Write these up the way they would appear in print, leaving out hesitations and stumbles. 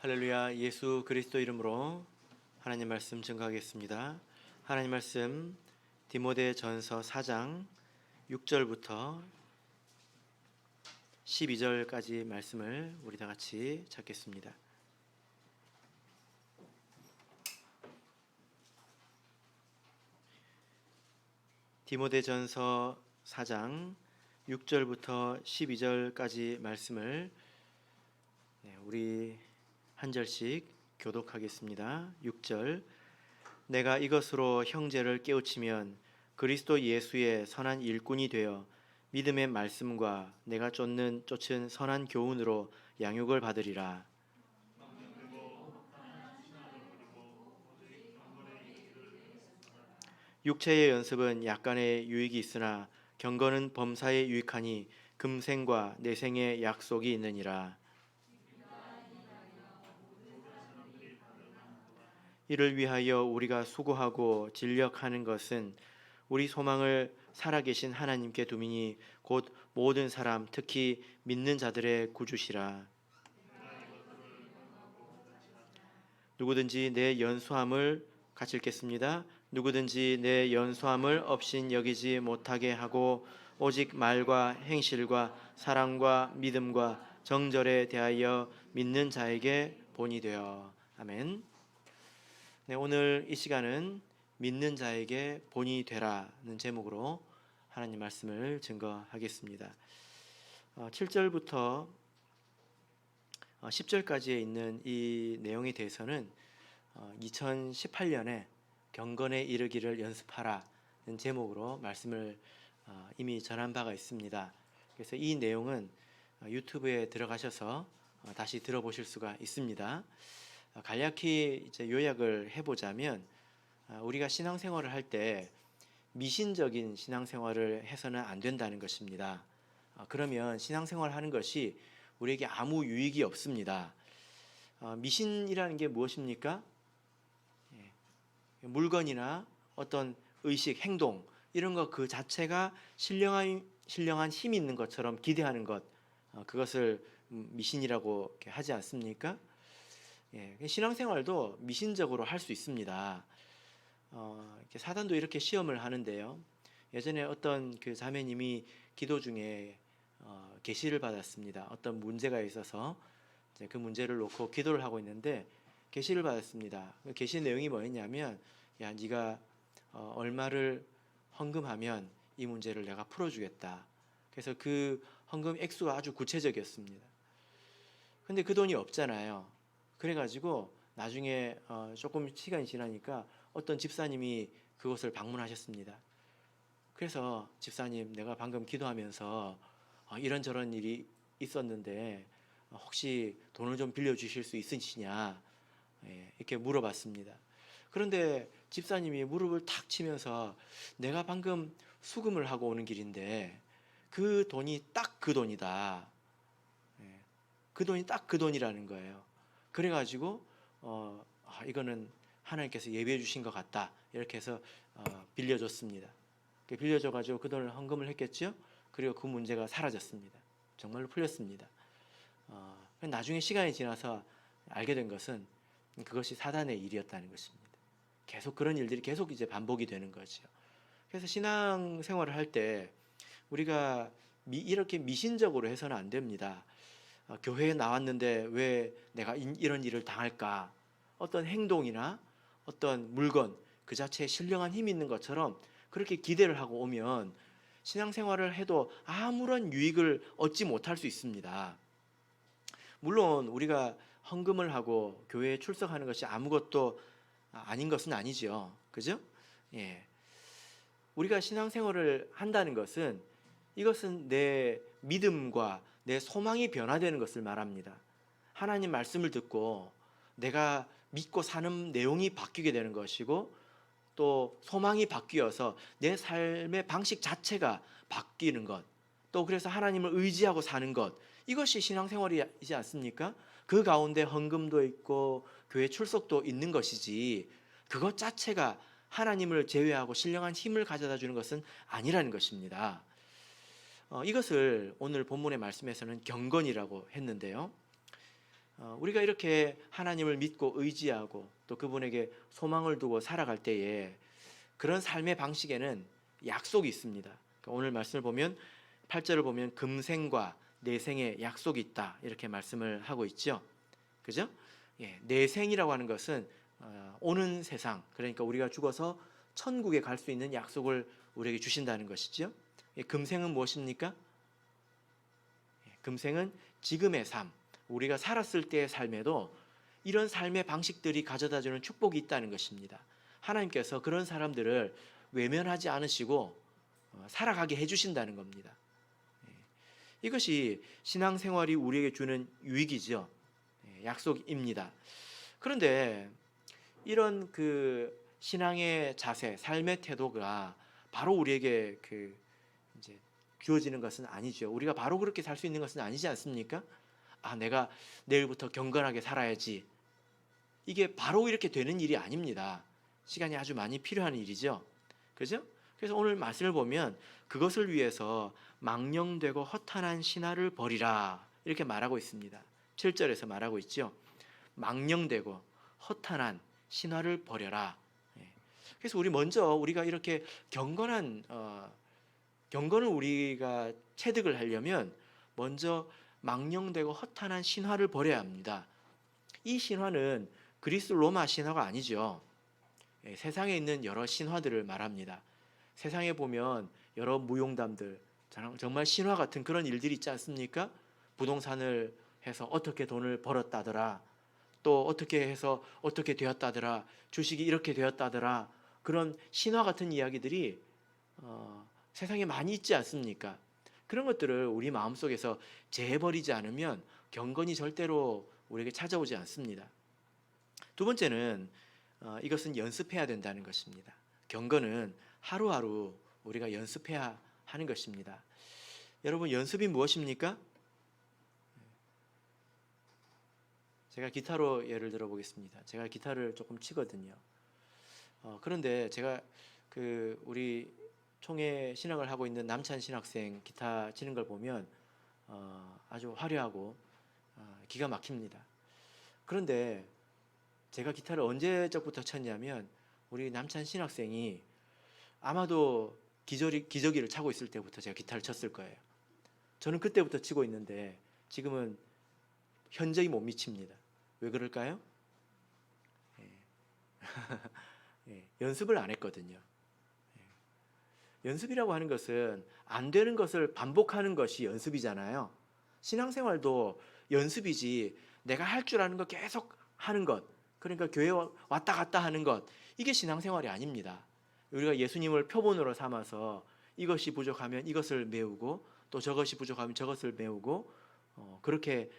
할렐루야. 예수 그리스도 이름으로 하나님 말씀 증거하겠습니다. 하나님 말씀 디모데전서 4장 6절부터 12절까지 말씀을 우리 다 같이 찾겠습니다. 디모데전서 4장 6절부터 12절까지 말씀을 우리 한 절씩 교독하겠습니다. 6절. 내가 이것으로 형제를 깨우치면 그리스도 예수의 선한 일꾼이 되어 믿음의 말씀과 내가 쫓는 선한 교훈으로 양육을 받으리라. 육체의 연습은 약간의 유익이 있으나 경건은 범사에 유익하니 금생과 내생의 약속이 있느니라. 이를 위하여 우리가 수고하고 진력하는 것은 우리 소망을 살아계신 하나님께 두미니 곧 모든 사람 특히 믿는 자들의 구주시라. 누구든지 내 연소함을 같이 읽겠습니다. 누구든지 내 연소함을 없인 여기지 못하게 하고 오직 말과 행실과 사랑과 믿음과 정절에 대하여 믿는 자에게 본이 되어. 아멘. 네, 오늘 이 시간은 믿는 자에게 본이 되라는 제목으로 하나님 말씀을 증거하겠습니다. 7절부터 10절까지에 있는 이 내용에 대해서는 2018년에 경건에 이르기를 연습하라는 제목으로 말씀을 이미 전한 바가 있습니다. 그래서 이 내용은 유튜브에 들어가셔서 다시 들어보실 수가 있습니다. 간략히 이제 요약을 해보자면 우리가 신앙생활을 할 때 미신적인 신앙생활을 해서는 안 된다는 것입니다. 그러면 신앙생활을 하는 것이 우리에게 아무 유익이 없습니다. 미신이라는 게 무엇입니까? 물건이나 어떤 의식, 행동 이런 것 그 자체가 신령한 힘이 있는 것처럼 기대하는 것, 그것을 미신이라고 하지 않습니까? 신앙생활도 미신적으로 할 수 있습니다. 사단도 이렇게 시험을 하는데요. 예전에 어떤 그 자매님이 기도 중에 계시를 받았습니다. 어떤 문제가 있어서 이제 그 문제를 놓고 기도를 하고 있는데 계시를 받았습니다. 계시 내용이 뭐였냐면, 야, 네가 얼마를 헌금하면 이 문제를 내가 풀어주겠다. 그래서 그 헌금 액수가 아주 구체적이었습니다. 근데 그 돈이 없잖아요. 그래가지고 나중에 조금 시간이 지나니까 어떤 집사님이 그곳을 방문하셨습니다. 그래서 집사님, 내가 방금 기도하면서 이런저런 일이 있었는데 혹시 돈을 좀 빌려주실 수 있으시냐, 이렇게 물어봤습니다. 그런데 집사님이 무릎을 탁 치면서 내가 방금 수금을 하고 오는 길인데 그 돈이 딱 그 돈이다. 그 돈이 딱 그 돈이라는 거예요. 그래가지고 이거는 하나님께서 예비해 주신 것 같다. 이렇게 해서 빌려줬습니다. 빌려줘가지고 그 돈을 헌금을 했겠죠. 그리고 그 문제가 사라졌습니다. 정말로 풀렸습니다. 나중에 시간이 지나서 알게 된 것은 그것이 사단의 일이었다는 것입니다. 계속 그런 일들이 계속 이제 반복이 되는 거죠. 그래서 신앙생활을 할 때 우리가 이렇게 미신적으로 해서는 안 됩니다. 교회에 나왔는데 왜 내가 이런 일을 당할까? 어떤 행동이나 어떤 물건 그 자체에 신령한 힘이 있는 것처럼 그렇게 기대를 하고 오면 신앙생활을 해도 아무런 유익을 얻지 못할 수 있습니다. 물론 우리가 헌금을 하고 교회에 출석하는 것이 아무것도 아닌 것은 아니죠. 그죠? 예. 우리가 신앙생활을 한다는 것은 이것은 내 믿음과 내 소망이 변화되는 것을 말합니다. 하나님 말씀을 듣고 내가 믿고 사는 내용이 바뀌게 되는 것이고 또 소망이 바뀌어서 내 삶의 방식 자체가 바뀌는 것, 또 그래서 하나님을 의지하고 사는 것, 이것이 신앙생활이지 않습니까? 그 가운데 헌금도 있고 교회 출석도 있는 것이지 그것 자체가 하나님을 제외하고 신령한 힘을 가져다 주는 것은 아니라는 것입니다. 이것을 오늘 본문의 말씀에서는 경건이라고 했는데요. 우리가 이렇게 하나님을 믿고 의지하고 또 그분에게 소망을 두고 살아갈 때에 그런 삶의 방식에는 약속이 있습니다. 그러니까 오늘 말씀을 보면 8절을 보면 금생과 내생의 약속이 있다 이렇게 말씀을 하고 있죠. 그죠? 예, 내생이라고 하는 것은 오는 세상, 그러니까 우리가 죽어서 천국에 갈 수 있는 약속을 우리에게 주신다는 것이죠. 예, 금생은 무엇입니까? 예, 금생은 지금의 삶, 우리가 살았을 때의 삶에도 이런 삶의 방식들이 가져다주는 축복이 있다는 것입니다. 하나님께서 그런 사람들을 외면하지 않으시고 살아가게 해주신다는 겁니다. 이것이 신앙생활이 우리에게 주는 유익이죠. 약속입니다. 그런데 이런 그 신앙의 자세, 삶의 태도가 바로 우리에게 이제 주어지는 것은 아니죠. 우리가 바로 그렇게 살 수 있는 것은 아니지 않습니까? 내가 내일부터 경건하게 살아야지. 이게 바로 이렇게 되는 일이 아닙니다. 시간이 아주 많이 필요한 일이죠. 그죠? 그래서 오늘 말씀을 보면 그것을 위해서 망령되고 허탄한 신화를 버리라 이렇게 말하고 있습니다. 7절에서 말하고 있죠. 망령되고 허탄한 신화를 버려라. 그래서 우리가 이렇게 경건을 우리가 체득을 하려면 먼저 망령되고 허탄한 신화를 버려야 합니다. 이 신화는 그리스 로마 신화가 아니죠. 세상에 있는 여러 신화들을 말합니다. 세상에 보면 여러 무용담들, 정말 신화 같은 그런 일들이 있지 않습니까? 부동산을 해서 어떻게 돈을 벌었다더라, 또 어떻게 해서 어떻게 되었다더라, 주식이 이렇게 되었다더라, 그런 신화 같은 이야기들이 세상에 많이 있지 않습니까? 그런 것들을 우리 마음속에서 제해버리지 않으면 경건이 절대로 우리에게 찾아오지 않습니다. 두 번째는 이것은 연습해야 된다는 것입니다. 경건은 하루하루 우리가 연습해야 하는 것입니다. 여러분, 연습이 무엇입니까? 제가 기타로 예를 들어 보겠습니다. 제가 기타를 조금 치거든요. 그런데 제가 우리 총회 신학을 하고 있는 남찬 신학생 기타 치는 걸 보면 아주 화려하고 기가 막힙니다. 그런데 제가 기타를 언제적부터 쳤냐면 우리 남찬 신학생이 아마도 기저귀를 차고 있을 때부터 제가 기타를 쳤을 거예요. 저는 그때부터 치고 있는데 지금은 현저히 못 미칩니다. 왜 그럴까요? 연습을 안 했거든요. 연습이라고 하는 것은 안 되는 것을 반복하는 것이 연습이잖아요. 신앙생활도 연습이지 내가 할 줄 아는 거 계속 하는 것, 그러니까 교회 왔다 갔다 하는 것, 이게 신앙생활이 아닙니다. 우리가 예수님을 표본으로 삼아서 이것이 부족하면 이것을 메우고 또 저것이 부족하면 저것을 메우고 그렇게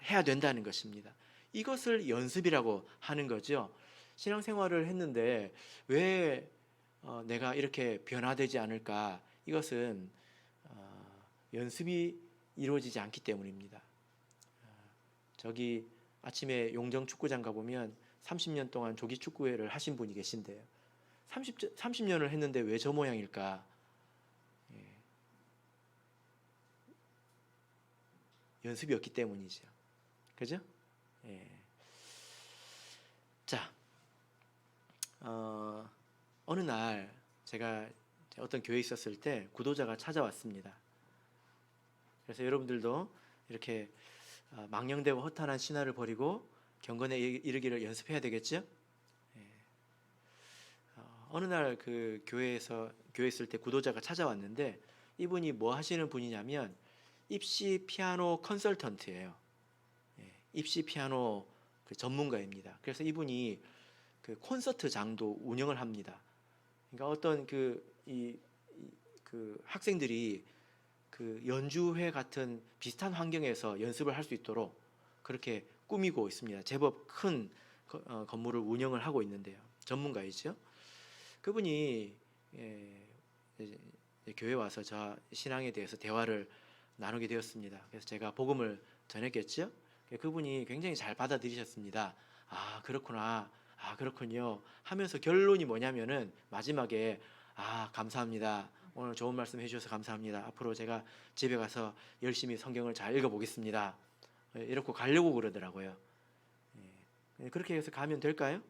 해야 된다는 것입니다. 이것을 연습이라고 하는 거죠. 신앙생활을 했는데 왜 내가 이렇게 변화되지 않을까? 이것은 연습이 이루어지지 않기 때문입니다. 저기 아침에 용정 축구장 가보면 30년 동안 조기 축구회를 하신 분이 계신데요. 30년을 했는데 왜 저 모양일까? 연습이 없기 때문이죠. 그죠? 자, 어느 날 제가 어떤 교회에 있었을 때 구도자가 찾아왔습니다. 그래서 여러분들도 이렇게 망령되고 허탄한 신화를 버리고 경건에 이르기를 연습해야 되겠죠? 어느 날 그 교회에 있을 때 구도자가 찾아왔는데 이분이 뭐 하시는 분이냐면 입시 피아노 컨설턴트예요. 입시 피아노 전문가입니다. 그래서 이분이 콘서트장도 운영을 합니다. 그러니까 어떤 학생들이 연주회 같은 비슷한 환경에서 연습을 할 수 있도록 그렇게 꾸미고 있습니다. 제법 큰 건물을 운영을 하고 있는데요. 전문가이죠. 그분이 교회 와서 저 신앙에 대해서 대화를 나누게 되었습니다. 그래서 제가 복음을 전했겠죠. 그분이 굉장히 잘 받아들이셨습니다. 그렇구나. 그렇군요. 하면서 결론이 뭐냐면은 마지막에 감사합니다. 오늘 좋은 말씀 해주셔서 감사합니다. 앞으로 제가 집에 가서 열심히 성경을 잘 읽어보겠습니다. 이렇게 가려고 그러더라고요. 그렇게 해서 가면 될까요?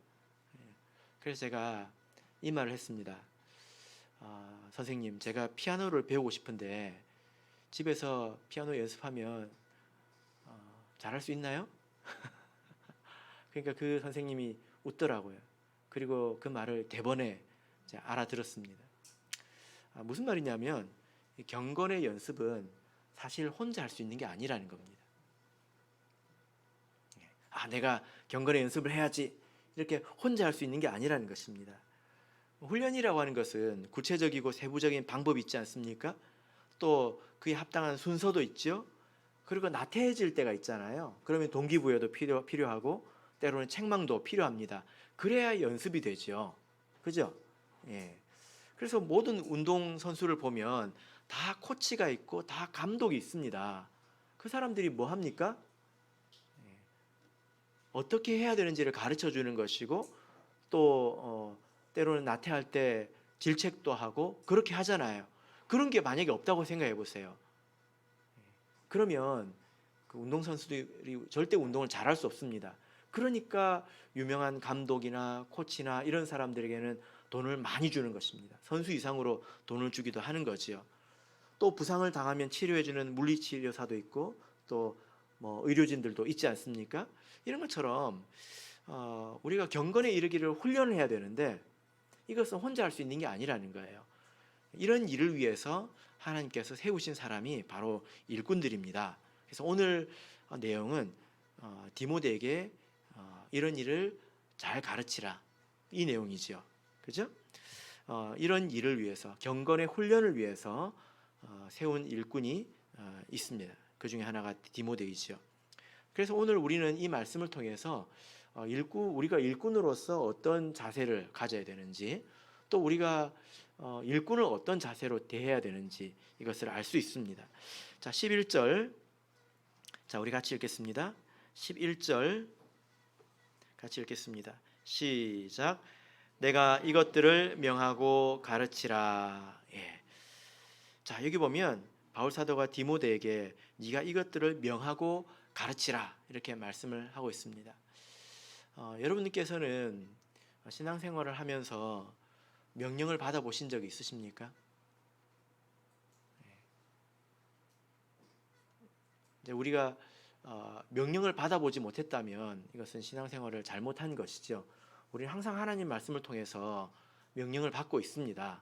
그래서 제가 이 말을 했습니다. 선생님, 제가 피아노를 배우고 싶은데 집에서 피아노 연습하면 잘할 수 있나요? 그러니까 그 선생님이 웃더라고요. 그리고 그 말을 대번에 알아들었습니다. 무슨 말이냐면 경건의 연습은 사실 혼자 할 수 있는 게 아니라는 겁니다. 내가 경건의 연습을 해야지 이렇게 혼자 할 수 있는 게 아니라는 것입니다. 훈련이라고 하는 것은 구체적이고 세부적인 방법이 있지 않습니까? 또 그에 합당한 순서도 있죠. 그리고 나태해질 때가 있잖아요. 그러면 동기부여도 필요하고 때로는 책망도 필요합니다. 그래야 연습이 되죠. 그죠? 예. 그래서 모든 운동 선수를 보면 다 코치가 있고 다 감독이 있습니다. 그 사람들이 뭐 합니까? 어떻게 해야 되는지를 가르쳐 주는 것이고 또 때로는 나태할 때 질책도 하고 그렇게 하잖아요. 그런 게 만약에 없다고 생각해 보세요. 그러면 그 운동선수들이 절대 운동을 잘할 수 없습니다. 그러니까 유명한 감독이나 코치나 이런 사람들에게는 돈을 많이 주는 것입니다. 선수 이상으로 돈을 주기도 하는 거지요. 또 부상을 당하면 치료해주는 물리치료사도 있고 또 뭐 의료진들도 있지 않습니까? 이런 것처럼 우리가 경건에 이르기를 훈련을 해야 되는데 이것은 혼자 할 수 있는 게 아니라는 거예요. 이런 일을 위해서 하나님께서 세우신 사람이 바로 일꾼들입니다. 그래서 오늘 내용은 디모데에게 이런 일을 잘 가르치라 이 내용이지요. 그죠? 이런 일을 위해서 경건의 훈련을 위해서 세운 일꾼이 있습니다. 그 중에 하나가 디모데이지요. 그래서 오늘 우리는 이 말씀을 통해서 우리가 일꾼으로서 어떤 자세를 가져야 되는지 또 우리가 일꾼을 어떤 자세로 대해야 되는지 이것을 알 수 있습니다. 자, 11절. 자, 우리 같이 읽겠습니다. 11절 같이 읽겠습니다. 시작. 내가 이것들을 명하고 가르치라. 예. 자, 여기 보면 바울 사도가 디모데에게 네가 이것들을 명하고 가르치라 이렇게 말씀을 하고 있습니다. 여러분들께서는 신앙생활을 하면서 명령을 받아보신 적이 있으십니까? 이제 우리가 명령을 받아보지 못했다면 이것은 신앙생활을 잘못한 것이죠. 우리는 항상 하나님 말씀을 통해서 명령을 받고 있습니다.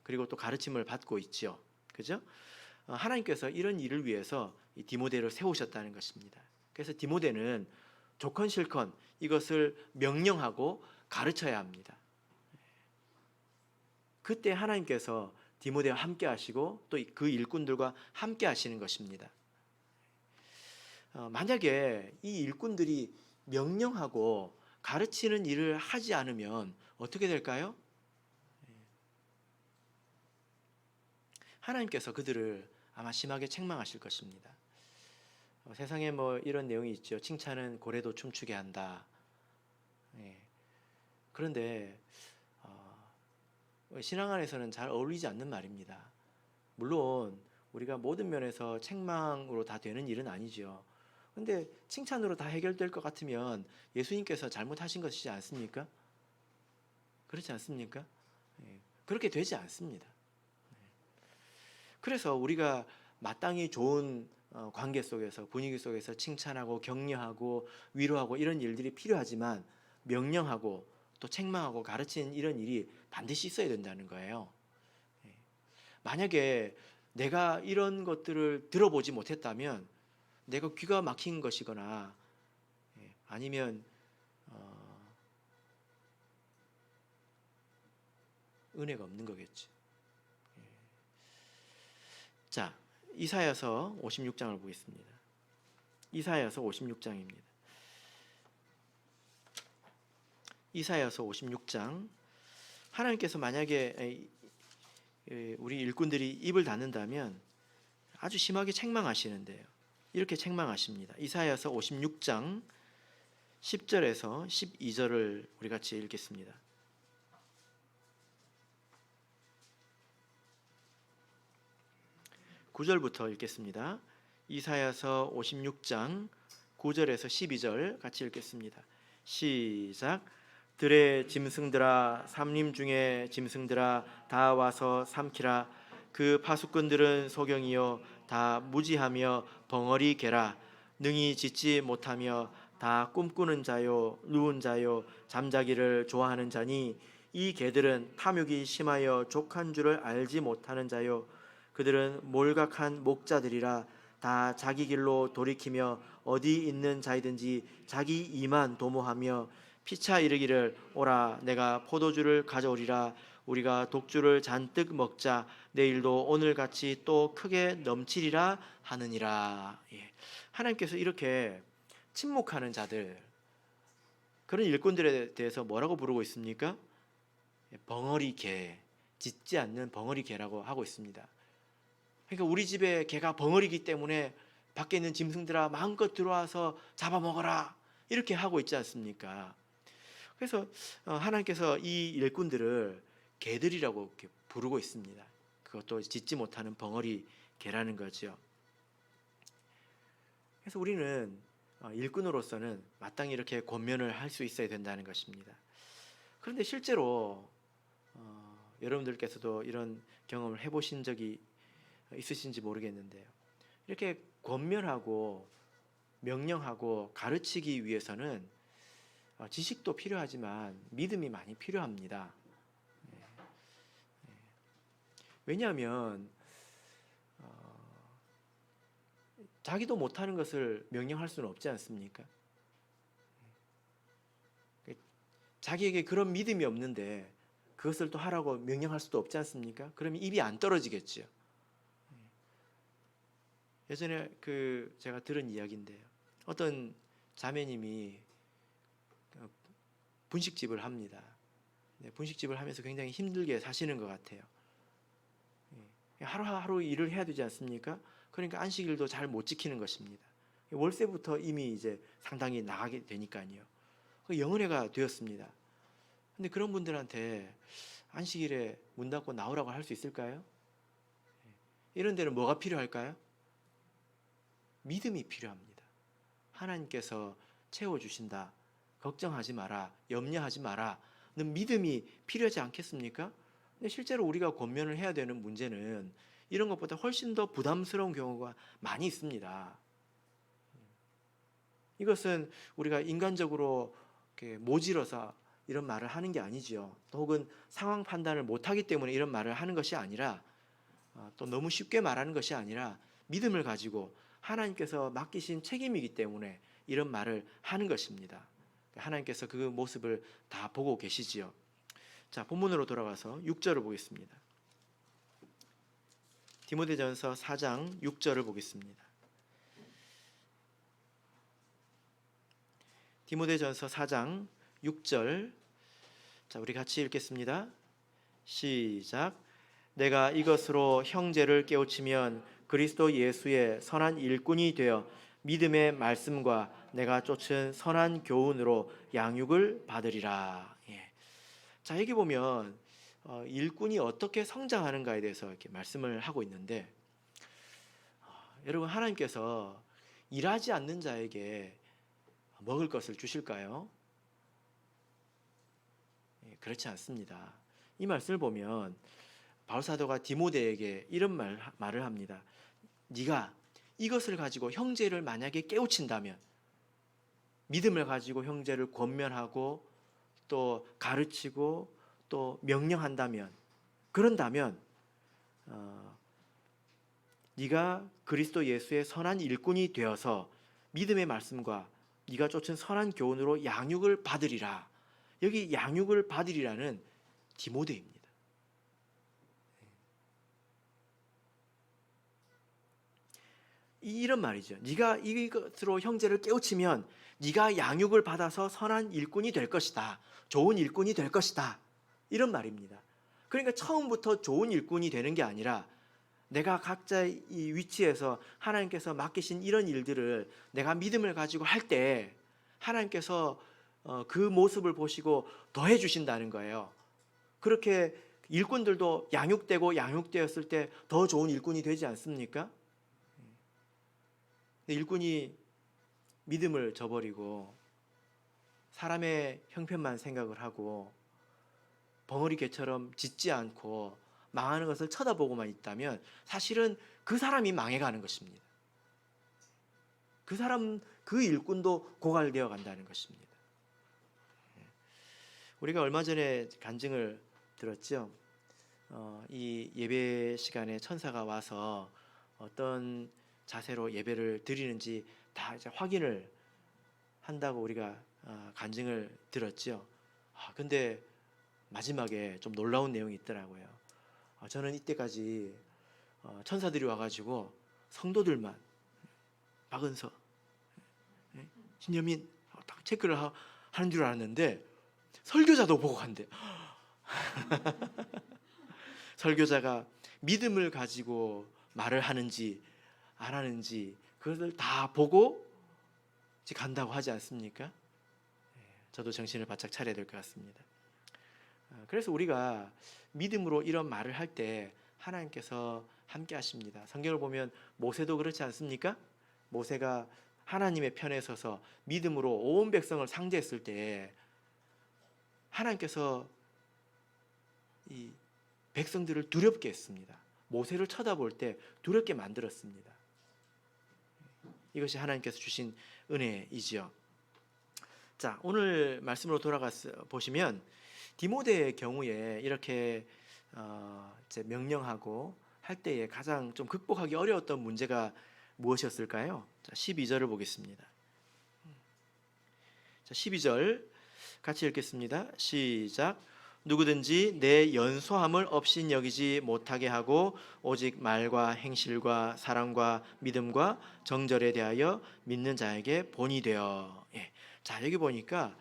그리고 또 가르침을 받고 있죠. 그죠? 하나님께서 이런 일을 위해서 이 디모데를 세우셨다는 것입니다. 그래서 디모데는 조건실컷 이것을 명령하고 가르쳐야 합니다. 그때 하나님께서 디모데와 함께 하시고 또 그 일꾼들과 함께 하시는 것입니다. 만약에 이 일꾼들이 명령하고 가르치는 일을 하지 않으면 어떻게 될까요? 하나님께서 그들을 아마 심하게 책망하실 것입니다. 세상에 뭐 이런 내용이 있죠. 칭찬은 고래도 춤추게 한다. 그런데 신앙 안에서는 잘 어울리지 않는 말입니다. 물론 우리가 모든 면에서 책망으로 다 되는 일은 아니죠. 근데 칭찬으로 다 해결될 것 같으면 예수님께서 잘못하신 것이지 않습니까? 그렇지 않습니까? 그렇게 되지 않습니다. 그래서 우리가 마땅히 좋은 관계 속에서 분위기 속에서 칭찬하고 격려하고 위로하고 이런 일들이 필요하지만 명령하고 또 책망하고 가르치는 이런 일이 반드시 있어야 된다는 거예요. 만약에 내가 이런 것들을 들어보지 못했다면 내가 귀가 막힌 것이거나 아니면 은혜가 없는 거겠죠. 자, 이사야서 56장을 보겠습니다. 이사야서 56장입니다. 이사야서 56장. 하나님께서 만약에 우리 일꾼들이 입을 닫는다면 아주 심하게 책망하시는데요. 이렇게 책망하십니다. 이사야서 56장 10절에서 12절을 우리 같이 읽겠습니다. 9절부터 읽겠습니다. 이사야서 56장 9절에서 12절 같이 읽겠습니다. 시작. 들의 짐승들아, 삼림 중에 짐승들아, 다 와서 삼키라. 그 파수꾼들은 소경이요 다 무지하며 벙어리 개라. 능히 짖지 못하며 다 꿈꾸는 자요 누운 자요 잠자기를 좋아하는 자니, 이 개들은 탐욕이 심하여 족한 줄을 알지 못하는 자요, 그들은 몰각한 목자들이라. 다 자기 길로 돌이키며 어디 있는 자이든지 자기 이만 도모하며 피차 이르기를, 오라 내가 포도주를 가져오리라. 우리가 독주를 잔뜩 먹자. 내일도 오늘같이 또 크게 넘치리라 하느니라. 하나님께서 이렇게 침묵하는 자들, 그런 일꾼들에 대해서 뭐라고 부르고 있습니까? 벙어리 개, 짖지 않는 벙어리 개라고 하고 있습니다. 그러니까 우리 집에 개가 벙어리기 때문에 밖에 있는 짐승들아 마음껏 들어와서 잡아먹어라, 이렇게 하고 있지 않습니까? 그래서 하나님께서 이 일꾼들을 개들이라고 이렇게 부르고 있습니다. 그것도 짖지 못하는 벙어리 개라는 거죠. 그래서 우리는 일꾼으로서는 마땅히 이렇게 권면을 할 수 있어야 된다는 것입니다. 그런데 실제로 여러분들께서도 이런 경험을 해보신 적이 있으신지 모르겠는데요, 이렇게 권면하고 명령하고 가르치기 위해서는 지식도 필요하지만 믿음이 많이 필요합니다. 왜냐하면 자기도 못하는 것을 명령할 수는 없지 않습니까? 자기에게 그런 믿음이 없는데 그것을 또 하라고 명령할 수도 없지 않습니까? 그러면 입이 안 떨어지겠죠. 예전에 제가 들은 이야기인데요, 어떤 자매님이 분식집을 합니다. 분식집을 하면서 굉장히 힘들게 사시는 것 같아요. 하루하루 일을 해야 되지 않습니까? 그러니까 안식일도 잘 못 지키는 것입니다. 월세부터 이미 이제 상당히 나가게 되니까요. 영은회가 되었습니다. 근데 그런 분들한테 안식일에 문 닫고 나오라고 할 수 있을까요? 이런 데는 뭐가 필요할까요? 믿음이 필요합니다. 하나님께서 채워주신다, 걱정하지 마라, 염려하지 마라 는 믿음이 필요하지 않겠습니까? 근데 실제로 우리가 권면을 해야 되는 문제는 이런 것보다 훨씬 더 부담스러운 경우가 많이 있습니다. 이것은 우리가 인간적으로 이렇게 모질어서 이런 말을 하는 게 아니지요. 혹은 상황 판단을 못하기 때문에 이런 말을 하는 것이 아니라, 또 너무 쉽게 말하는 것이 아니라 믿음을 가지고 하나님께서 맡기신 책임이기 때문에 이런 말을 하는 것입니다. 하나님께서 그 모습을 다 보고 계시지요. 자, 본문으로 돌아가서 6절을 보겠습니다. 디모데전서 4장 6절을 보겠습니다. 디모데전서 4장 6절, 자, 우리 같이 읽겠습니다. 시작. 내가 이것으로 형제를 깨우치면 그리스도 예수의 선한 일꾼이 되어 믿음의 말씀과 내가 쫓은 선한 교훈으로 양육을 받으리라. 자, 여기 보면 일꾼이 어떻게 성장하는가에 대해서 이렇게 말씀을 하고 있는데, 여러분, 하나님께서 일하지 않는 자에게 먹을 것을 주실까요? 그렇지 않습니다. 이 말씀을 보면 바울 사도가 디모데에게 이런 말을 합니다. 네가 이것을 가지고 형제를 만약에 깨우친다면, 믿음을 가지고 형제를 권면하고 또 가르치고 또 명령한다면, 그런다면 네가 그리스도 예수의 선한 일꾼이 되어서 믿음의 말씀과 네가 쫓은 선한 교훈으로 양육을 받으리라. 여기 양육을 받으리라는 디모데입니다. 이런 말이죠. 네가 이것으로 형제를 깨우치면 네가 양육을 받아서 선한 일꾼이 될 것이다, 좋은 일꾼이 될 것이다, 이런 말입니다. 그러니까 처음부터 좋은 일꾼이 되는 게 아니라 내가 각자의 이 위치에서 하나님께서 맡기신 이런 일들을 내가 믿음을 가지고 할 때 하나님께서 그 모습을 보시고 더해 주신다는 거예요. 그렇게 일꾼들도 양육되고 양육되었을 때 더 좋은 일꾼이 되지 않습니까? 근데 일꾼이 믿음을 저버리고 사람의 형편만 생각을 하고 벙어리 개처럼 짖지 않고 망하는 것을 쳐다보고만 있다면 사실은 그 사람이 망해가는 것입니다. 그 사람, 그 일꾼도 고갈되어 간다는 것입니다. 우리가 얼마 전에 간증을 들었죠. 이 예배 시간에 천사가 와서 어떤 자세로 예배를 드리는지 다 이제 확인을 한다고 우리가 간증을 들었죠. 근데 마지막에 좀 놀라운 내용이 있더라고요. 저는 이때까지 천사들이 와가지고 성도들만 박은서, 신여민 딱 체크를 하는 줄 알았는데 설교자도 보고 간대. 설교자가 믿음을 가지고 말을 하는지 안 하는지 그것을 다 보고 간다고 하지 않습니까? 저도 정신을 바짝 차려야 될 것 같습니다. 그래서 우리가 믿음으로 이런 말을 할 때 하나님께서 함께 하십니다. 성경을 보면 모세도 그렇지 않습니까? 모세가 하나님의 편에 서서 믿음으로 온 백성을 상대했을 때 하나님께서 이 백성들을 두렵게 했습니다. 모세를 쳐다볼 때 두렵게 만들었습니다. 이것이 하나님께서 주신 은혜이지요. 자, 오늘 말씀으로 돌아가서 보시면 디모데의 경우에 이렇게 이제 명령하고 할 때에 가장 좀 극복하기 어려웠던 문제가 무엇이었을까요? 자, 12절을 보겠습니다. 자, 12절 같이 읽겠습니다. 시작. 누구든지 내 연소함을 없인 여기지 못하게 하고 오직 말과 행실과 사랑과 믿음과 정절에 대하여 믿는 자에게 본이 되어. 자, 여기 보니까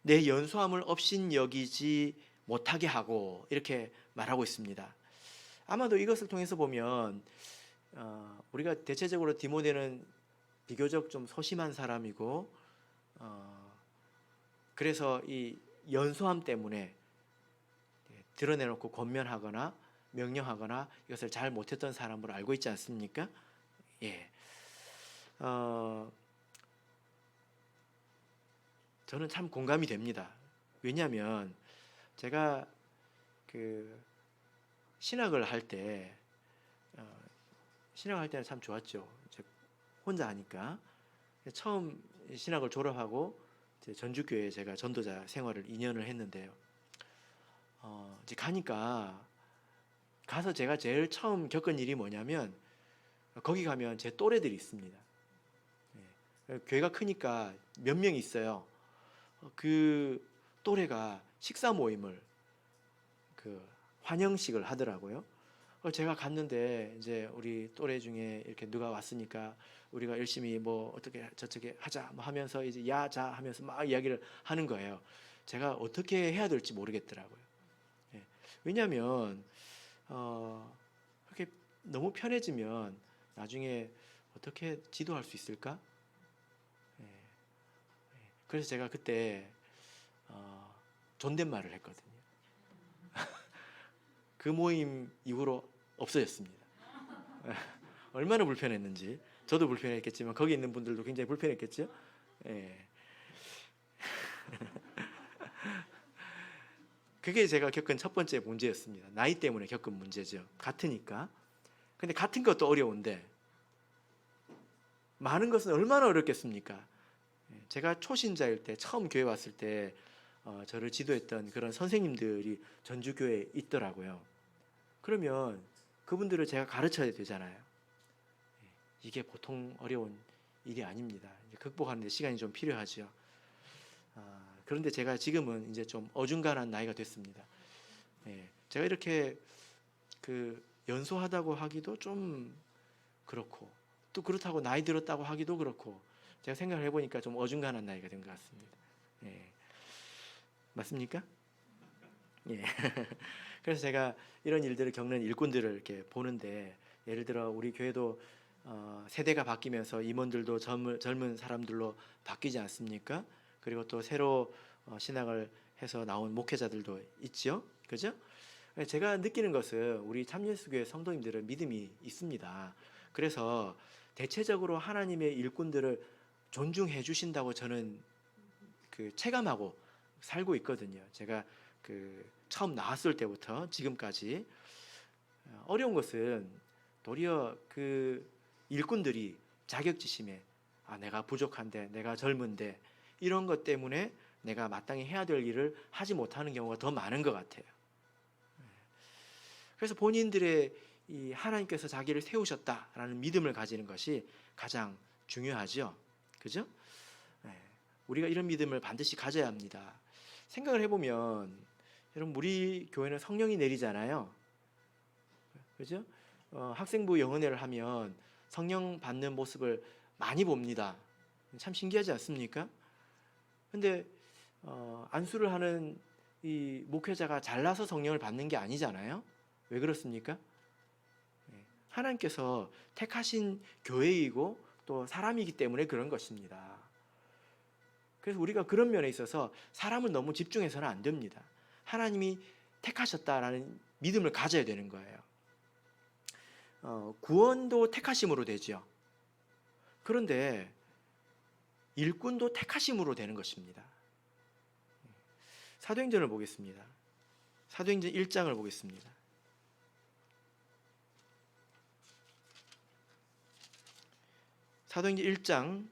내 연소함을 없인 여기지 못하게 하고 이렇게 말하고 있습니다. 아마도 이것을 통해서 보면 우리가 대체적으로 디모데는 비교적 좀 소심한 사람이고 그래서 이 연소함 때문에 드러내놓고 권면하거나 명령하거나 이것을 잘 못했던 사람으로 알고 있지 않습니까? 예. 저는 참 공감이 됩니다. 왜냐하면 제가 그 신학을 할 때 신학할 때는 참 좋았죠. 혼자 하니까 처음 신학을 졸업하고 전주교회에 제가 전도자 생활을 2년을 했는데요. 이제 가니까 가서 제가 제일 처음 겪은 일이 뭐냐면 거기 가면 제 또래들이 있습니다. 교회가 크니까 몇 명 있어요. 그 또래가 식사 모임을 그 환영식을 하더라고요. 제가 갔는데 이제 우리 또래 중에 이렇게 누가 왔으니까 우리가 열심히 뭐 어떻게 저쪽에 하자 뭐 하면서 이제 야자 하면서 막 이야기를 하는 거예요. 제가 어떻게 해야 될지 모르겠더라고요. 왜냐하면 그렇게 너무 편해지면 나중에 어떻게 지도할 수 있을까? 그래서 제가 그때 존댓말을 했거든요. 그 모임 이후로 없어졌습니다. 얼마나 불편했는지 저도 불편했겠지만 거기 있는 분들도 굉장히 불편했겠죠. 그게 제가 겪은 첫 번째 문제였습니다. 나이 때문에 겪은 문제죠. 같으니까. 근데 같은 것도 어려운데 많은 것은 얼마나 어렵겠습니까? 제가 초신자일 때 처음 교회 왔을 때 저를 지도했던 그런 선생님들이 전주교회에 있더라고요. 그러면 그분들을 제가 가르쳐야 되잖아요. 이게 보통 어려운 일이 아닙니다. 극복하는 데 시간이 좀 필요하죠. 그런데 제가 지금은 이제 좀 어중간한 나이가 됐습니다. 제가 이렇게 그 연소하다고 하기도 좀 그렇고 또 그렇다고 나이 들었다고 하기도 그렇고 제가 생각을 해보니까 좀 어중간한 나이가 된 것 같습니다. 맞습니까? 그래서 제가 이런 일들을 겪는 일꾼들을 이렇게 보는데 예를 들어 우리 교회도 세대가 바뀌면서 임원들도 젊은 사람들로 바뀌지 않습니까? 그리고 또 새로 신학을 해서 나온 목회자들도 있죠, 그죠? 제가 느끼는 것은 우리 참예수교회 성도님들은 믿음이 있습니다. 그래서 대체적으로 하나님의 일꾼들을 존중해 주신다고 저는 체감하고 살고 있거든요. 제가 처음 나왔을 때부터 지금까지 어려운 것은 도리어 일꾼들이 자격지심에 내가 부족한데, 내가 젊은데, 이런 것 때문에 내가 마땅히 해야 될 일을 하지 못하는 경우가 더 많은 것 같아요. 그래서 본인들의 이 하나님께서 자기를 세우셨다라는 믿음을 가지는 것이 가장 중요하죠. 그죠? 우리가 이런 믿음을 반드시 가져야 합니다. 생각을 해보면 여러분, 우리 교회는 성령이 내리잖아요. 그죠? 학생부 영은회를 하면 성령 받는 모습을 많이 봅니다. 참 신기하지 않습니까? 근데 안수를 하는 이 목회자가 잘나서 성령을 받는 게 아니잖아요. 왜 그렇습니까? 하나님께서 택하신 교회이고 또 사람이기 때문에 그런 것입니다. 그래서 우리가 그런 면에 있어서 사람을 너무 집중해서는 안 됩니다. 하나님이 택하셨다라는 믿음을 가져야 되는 거예요. 구원도 택하심으로 되죠. 그런데 일꾼도 택하심으로 되는 것입니다. 사도행전을 보겠습니다. 사도행전 1장을 보겠습니다. 사도행전 1장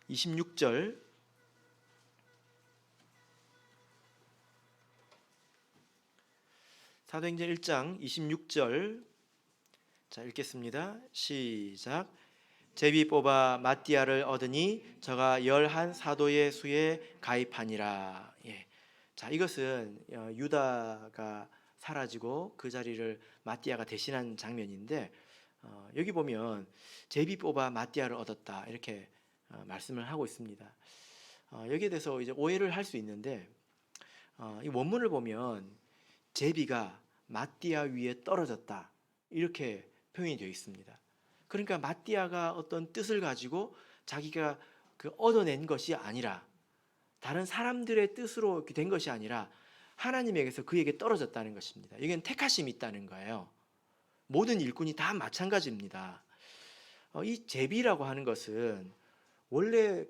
26절, 사도행전 1장 26절, 자, 읽겠습니다. 시작. 제비 뽑아 마띠아를 얻으니 저가 11 사도의 수에 가입하니라. 자, 이것은 유다가 사라지고 그 자리를 마띠아가 대신한 장면인데, 여기 보면 제비 뽑아 마띠아를 얻었다, 이렇게 말씀을 하고 있습니다. 여기에 대해서 이제 오해를 할 수 있는데, 이 원문을 보면 제비가 마띠아 위에 떨어졌다, 이렇게 표현이 되어 있습니다. 그러니까 마띠아가 어떤 뜻을 가지고 자기가 얻어낸 것이 아니라, 다른 사람들의 뜻으로 된 것이 아니라 하나님에게서 그에게 떨어졌다는 것입니다. 여기는 택하심이 있다는 거예요. 모든 일꾼이 다 마찬가지입니다. 이 제비라고 하는 것은 원래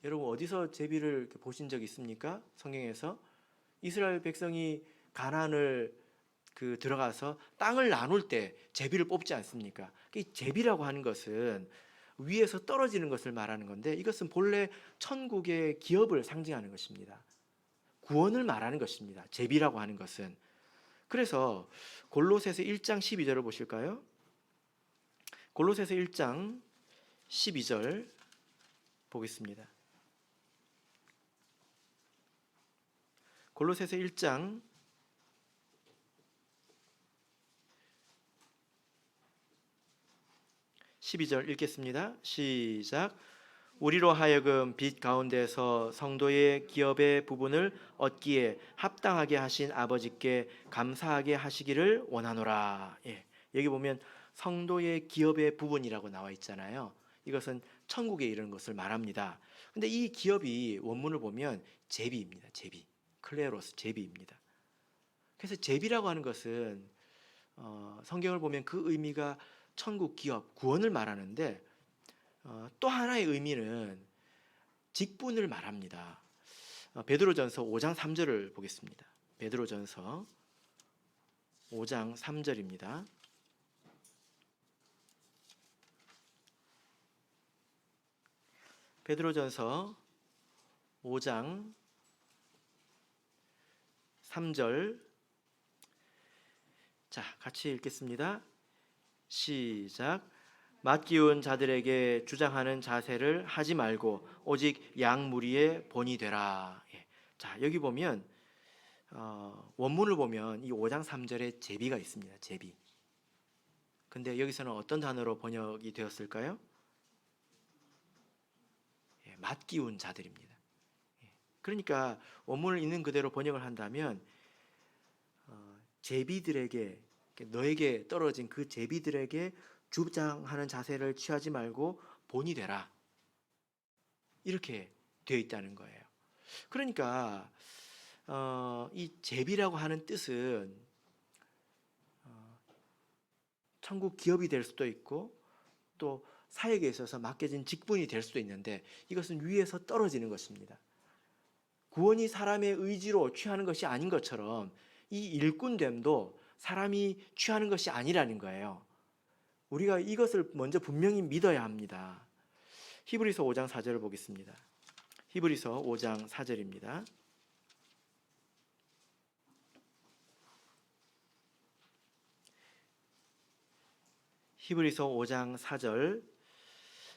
여러분 어디서 제비를 보신 적 있습니까? 성경에서 이스라엘 백성이 가나안을 들어가서 땅을 나눌 때 제비를 뽑지 않습니까? 이 제비라고 하는 것은 위에서 떨어지는 것을 말하는 건데, 이것은 본래 천국의 기업을 상징하는 것입니다. 구원을 말하는 것입니다. 제비라고 하는 것은. 그래서 골로새서 1장 12절을 보실까요? 골로새서 1장 12절 보겠습니다. 골로새서 1장 12절 읽겠습니다. 시작. 우리로 하여금 빛 가운데서 성도의 기업의 부분을 얻기에 합당하게 하신 아버지께 감사하게 하시기를 원하노라. 여기 보면 성도의 기업의 부분이라고 나와 있잖아요. 이것은 천국에 이르는 것을 말합니다. 근데 이 기업이 원문을 보면 제비입니다. 제비. 클레로스, 제비입니다. 그래서 제비라고 하는 것은 성경을 보면 그 의미가 천국 기업, 구원을 말하는데, 또 하나의 의미는 직분을 말합니다. 베드로전서 5장 3절을 보겠습니다. 베드로전서 5장 3절입니다. 베드로전서 5장 3절, 자, 같이 읽겠습니다. 시작. 맡기운 자들에게 주장하는 자세를 하지 말고 오직 양 무리의 본이 되라. 자, 여기 보면 원문을 보면 이 5장 3절에 제비가 있습니다. 제비. 근데 여기서는 어떤 단어로 번역이 되었을까요? 맡기운 자들입니다. 그러니까 원문을 있는 그대로 번역을 한다면 제비들에게, 너에게 떨어진 그 제비들에게 주장하는 자세를 취하지 말고 본이 되라, 이렇게 되어 있다는 거예요. 그러니까 이 제비라고 하는 뜻은 천국 기업이 될 수도 있고 또 사역에 있어서 맡겨진 직분이 될 수도 있는데 이것은 위에서 떨어지는 것입니다. 구원이 사람의 의지로 취하는 것이 아닌 것처럼 이 일꾼됨도 사람이 취하는 것이 아니라는 거예요. 우리가 이것을 먼저 분명히 믿어야 합니다. 히브리서 5장 4절을 보겠습니다. 히브리서 5장 4절입니다. 히브리서 5장 4절.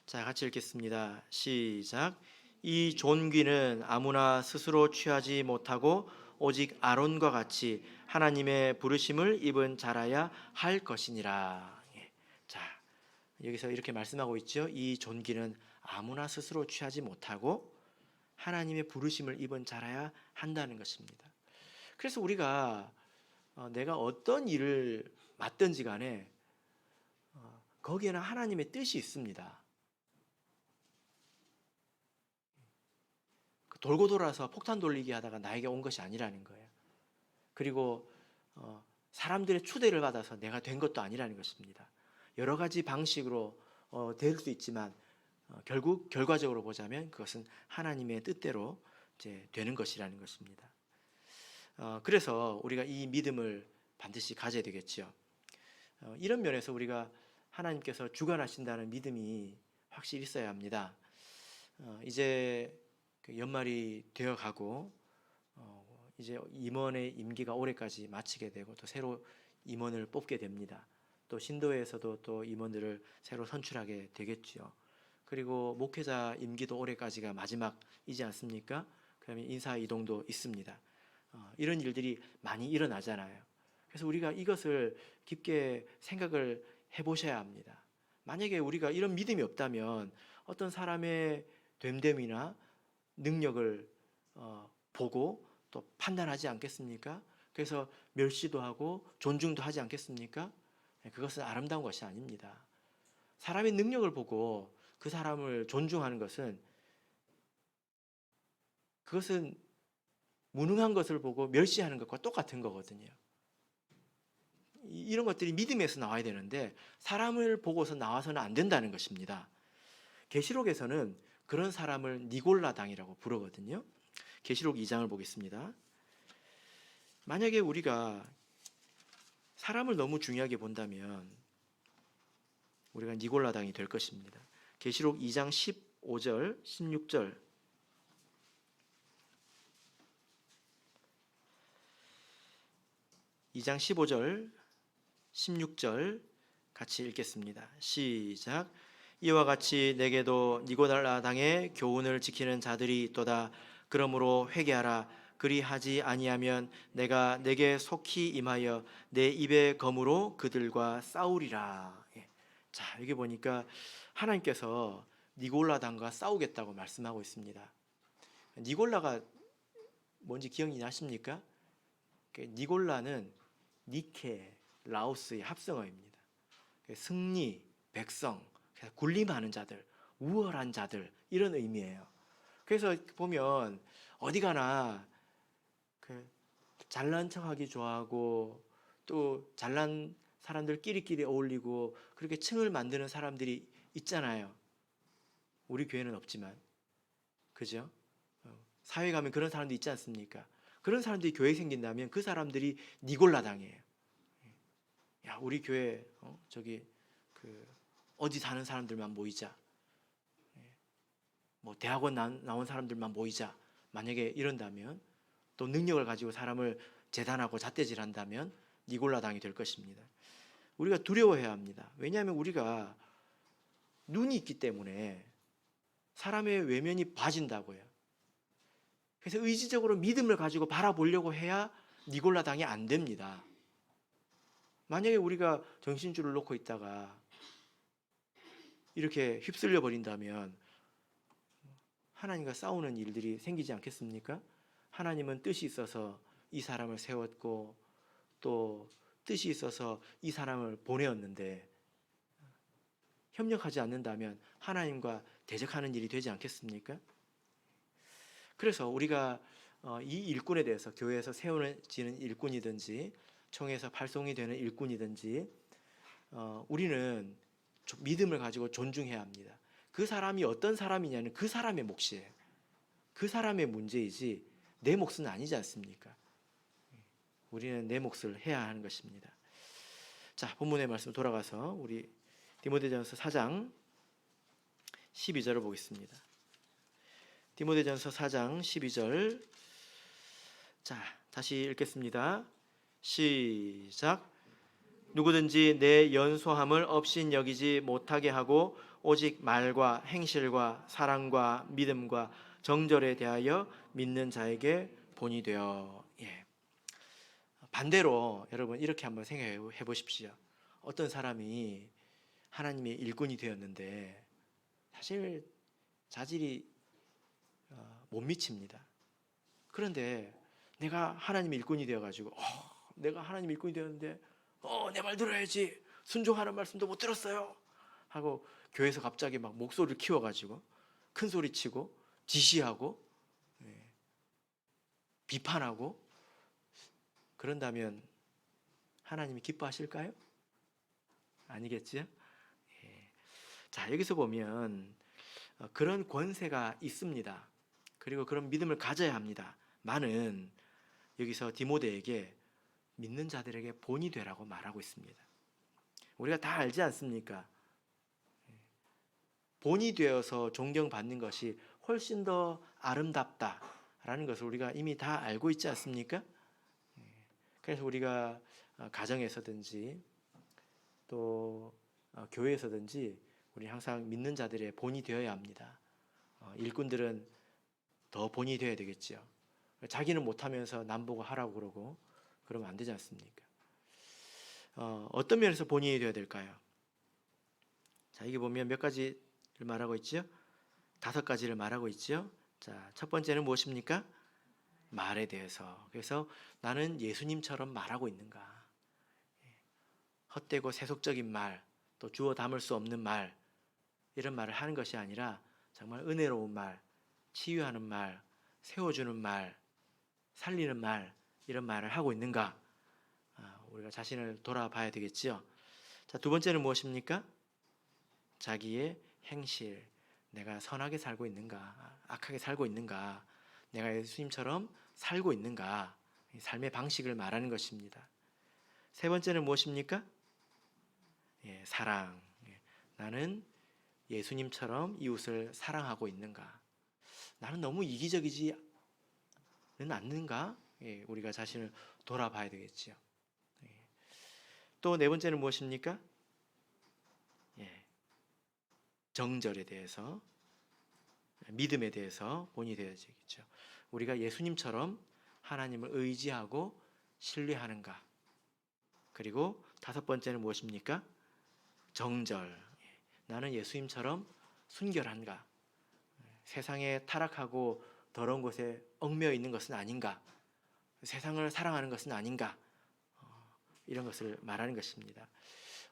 자, 같이 읽겠습니다. 시작. 이 존귀는 아무나 스스로 취하지 못하고 오직 아론과 같이 하나님의 부르심을 입은 자라야 할 것이니라. 자, 여기서 이렇게 말씀하고 있죠. 이 존귀는 아무나 스스로 취하지 못하고 하나님의 부르심을 입은 자라야 한다는 것입니다. 그래서 우리가 내가 어떤 일을 맡든지 간에 거기에는 하나님의 뜻이 있습니다. 돌고 돌아서 폭탄 돌리기 하다가 나에게 온 것이 아니라는 거예요. 그리고 사람들의 추대를 받아서 내가 된 것도 아니라는 것입니다. 여러 가지 방식으로 될 수 있지만 결국 결과적으로 보자면 그것은 하나님의 뜻대로 이제 되는 것이라는 것입니다. 그래서 우리가 이 믿음을 반드시 가져야 되겠죠. 이런 면에서 우리가 하나님께서 주관하신다는 믿음이 확실히 있어야 합니다. 이제 연말이 되어 가고 이제 임원의 임기가 올해까지 마치게 되고 또 새로 임원을 뽑게 됩니다. 또 신도에서도 또 임원들을 새로 선출하게 되겠죠. 그리고 목회자 임기도 올해까지가 마지막이지 않습니까? 그러면 인사 이동도 있습니다. 이런 일들이 많이 일어나잖아요. 그래서 우리가 이것을 깊게 생각을 해보셔야 합니다. 만약에 우리가 이런 믿음이 없다면 어떤 사람의 됨됨이나 능력을 보고 또 판단하지 않겠습니까? 그래서 멸시도 하고 존중도 하지 않겠습니까? 그것은 아름다운 것이 아닙니다. 사람의 능력을 보고 그 사람을 존중하는 그것은 무능한 것을 보고 멸시하는 것과 똑같은 거거든요. 이런 것들이 믿음에서 나와야 되는데 사람을 보고서 나와서는 안 된다는 것입니다. 계시록에서는 그런 사람을 니골라당이라고 부르거든요. 계시록 2장을 보겠습니다. 만약에 우리가 사람을 너무 중요하게 본다면 우리가 니골라당이 될 것입니다. 계시록 2장 15절, 16절. (2장 15절) 16절 같이 읽겠습니다. 시작. 이와 같이 내게도 니고라당의 교훈을 지키는 자들이 있도다. 그러므로 회개하라. 그리하지 아니하면 내가 내게 속히 임하여 내 입의 검으로 그들과 싸우리라. 자, 여기 보니까 하나님께서 니골라당과 싸우겠다고 말씀하고 있습니다. 니골라가 뭔지 기억이 나십니까? 니골라는 니케, 라오스의 합성어입니다. 승리, 백성, 군림하는 자들, 우월한 자들 이런 의미예요. 그래서 보면 어디 가나 잘난 척하기 좋아하고 또 잘난 사람들끼리끼리 어울리고 그렇게 층을 만드는 사람들이 있잖아요. 우리 교회는 없지만, 그죠? 사회 가면 그런 사람도 있지 않습니까? 그런 사람들이 교회 생긴다면 그 사람들이 니골라당이에요. 야, 우리 교회 저기 어디 사는 사람들만 모이자. 뭐 대학원 나온 사람들만 모이자. 만약에 이런다면 또 능력을 가지고 사람을 재단하고 잣대질한다면 니골라당이 될 것입니다. 우리가 두려워해야 합니다. 왜냐하면 우리가 눈이 있기 때문에 사람의 외면이 봐진다고요. 그래서 의지적으로 믿음을 가지고 바라보려고 해야 니골라당이 안 됩니다. 만약에 우리가 정신줄을 놓고 있다가 이렇게 휩쓸려 버린다면 하나님과 싸우는 일들이 생기지 않겠습니까? 하나님은 뜻이 있어서 이 사람을 세웠고 또 뜻이 있어서 이 사람을 보내었는데 협력하지 않는다면 하나님과 대적하는 일이 되지 않겠습니까? 그래서 우리가 이 일꾼에 대해서 교회에서 세워지는 일꾼이든지 총회에서 발송이 되는 일꾼이든지 우리는 믿음을 가지고 존중해야 합니다. 그 사람이 어떤 사람이냐는 그 사람의 몫이에요. 그 사람의 문제이지 내 몫은 아니지 않습니까? 우리는 내 몫을 해야 하는 것입니다. 자, 본문의 말씀 돌아가서 우리 디모데전서 4장 12절을 보겠습니다. 디모데전서 4장 12절. 자, 다시 읽겠습니다. 시작. 누구든지 내 연소함을 업신여기지 못하게 하고 오직 말과 행실과 사랑과 믿음과 정절에 대하여 믿는 자에게 본이 되어. 반대로 여러분 이렇게 한번 생각해 보십시오. 어떤 사람이 하나님의 일꾼이 되었는데 사실 자질이 못 미칩니다. 그런데 내가 하나님의 일꾼이 되어가지고 내가 하나님의 일꾼이 되었는데 내 말 들어야지, 순종하는 말씀도 못 들었어요 하고 교회에서 갑자기 막 목소리를 키워가지고 큰 소리 치고 지시하고 비판하고 그런다면 하나님이 기뻐하실까요? 아니겠지요? 자, 여기서 보면 그런 권세가 있습니다. 그리고 그런 믿음을 가져야 합니다. 많은 여기서 디모데에게 믿는 자들에게 본이 되라고 말하고 있습니다. 우리가 다 알지 않습니까? 본이 되어서 존경받는 것이 훨씬 더 아름답다라는 것을 우리가 이미 다 알고 있지 않습니까? 그래서 우리가 가정에서든지 또 교회에서든지 우리 항상 믿는 자들의 본이 되어야 합니다. 일꾼들은 더 본이 되어야 되겠죠. 자기는 못하면서 남보고 하라고 그러고 그러면 안 되지 않습니까? 어떤 면에서 본인이 되어야 될까요? 자, 이게 보면 몇 가지를 말하고 있죠? 5가지를 말하고 있죠? 자, 첫 번째는 무엇입니까? 말에 대해서. 그래서 나는 예수님처럼 말하고 있는가? 헛되고 세속적인 말, 또 주워 담을 수 없는 말, 이런 말을 하는 것이 아니라 정말 은혜로운 말, 치유하는 말, 세워주는 말, 살리는 말, 이런 말을 하고 있는가? 우리가 자신을 돌아봐야 되겠지요. 자, 두 번째는 무엇입니까? 자기의 행실, 내가 선하게 살고 있는가, 악하게 살고 있는가, 내가 예수님처럼 살고 있는가, 삶의 방식을 말하는 것입니다. 세 번째는 무엇입니까? 사랑. 나는 예수님처럼 이웃을 사랑하고 있는가? 나는 너무 이기적이지는 않는가? 우리가 자신을 돌아봐야 되겠지요. 또 네 번째는 무엇입니까? 정절에 대해서, 믿음에 대해서 본이 되어야겠죠. 우리가 예수님처럼 하나님을 의지하고 신뢰하는가? 그리고 5번째는 무엇입니까? 정절. 나는 예수님처럼 순결한가? 세상에 타락하고 더러운 곳에 얽매여 있는 것은 아닌가? 세상을 사랑하는 것은 아닌가? 이런 것을 말하는 것입니다.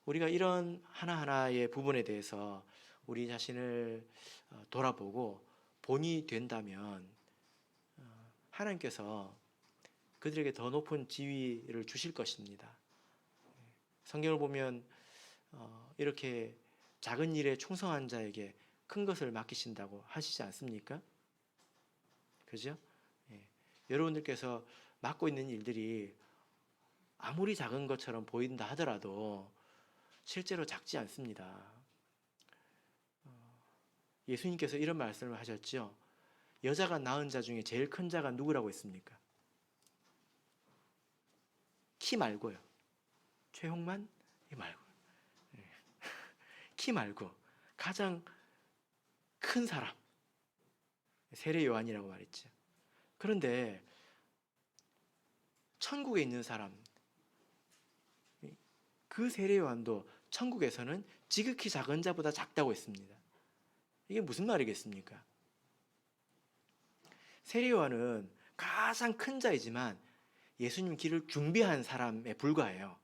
우리가 이런 하나하나의 부분에 대해서 우리 자신을 돌아보고 본이 된다면 하나님께서 그들에게 더 높은 지위를 주실 것입니다. 성경을 보면 이렇게 작은 일에 충성한 자에게 큰 것을 맡기신다고 하시지 않습니까? 그죠? 여러분들께서 맡고 있는 일들이 아무리 작은 것처럼 보인다 하더라도 실제로 작지 않습니다. 예수님께서 이런 말씀을 하셨죠. 여자가 낳은 자 중에 제일 큰 자가 누구라고 했습니까? 키 말고요. 최홍만? 이 말고요. 키 말고 가장 큰 사람, 세례 요한이라고 말했죠. 그런데 천국에 있는 사람, 그 세례 요한도 천국에서는 지극히 작은 자보다 작다고 했습니다. 이게 무슨 말이겠습니까? 세례 요한은 가장 큰 자이지만 예수님 길을 준비한 사람에 불과해요.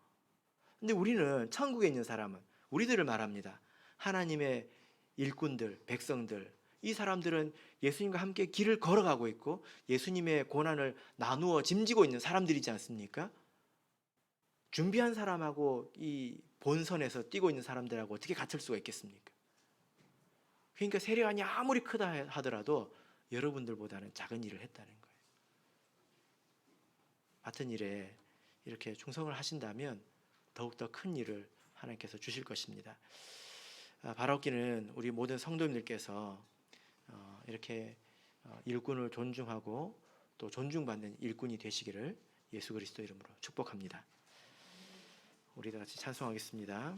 근데 우리는 천국에 있는 사람은 우리들을 말합니다. 하나님의 일꾼들, 백성들, 이 사람들은 예수님과 함께 길을 걸어가고 있고 예수님의 고난을 나누어 짐지고 있는 사람들이지 않습니까? 준비한 사람하고 이 본선에서 뛰고 있는 사람들하고 어떻게 같을 수가 있겠습니까? 그러니까 세례요한이 아무리 크다 하더라도 여러분들보다는 작은 일을 했다는 거예요. 맡은 일에 이렇게 충성을 하신다면 더욱더 큰 일을 하나님께서 주실 것입니다. 바라옵기는 우리 모든 성도님들께서 이렇게 일꾼을 존중하고 또 존중받는 일꾼이 되시기를 예수 그리스도 이름으로 축복합니다. 우리 다 같이 찬송하겠습니다.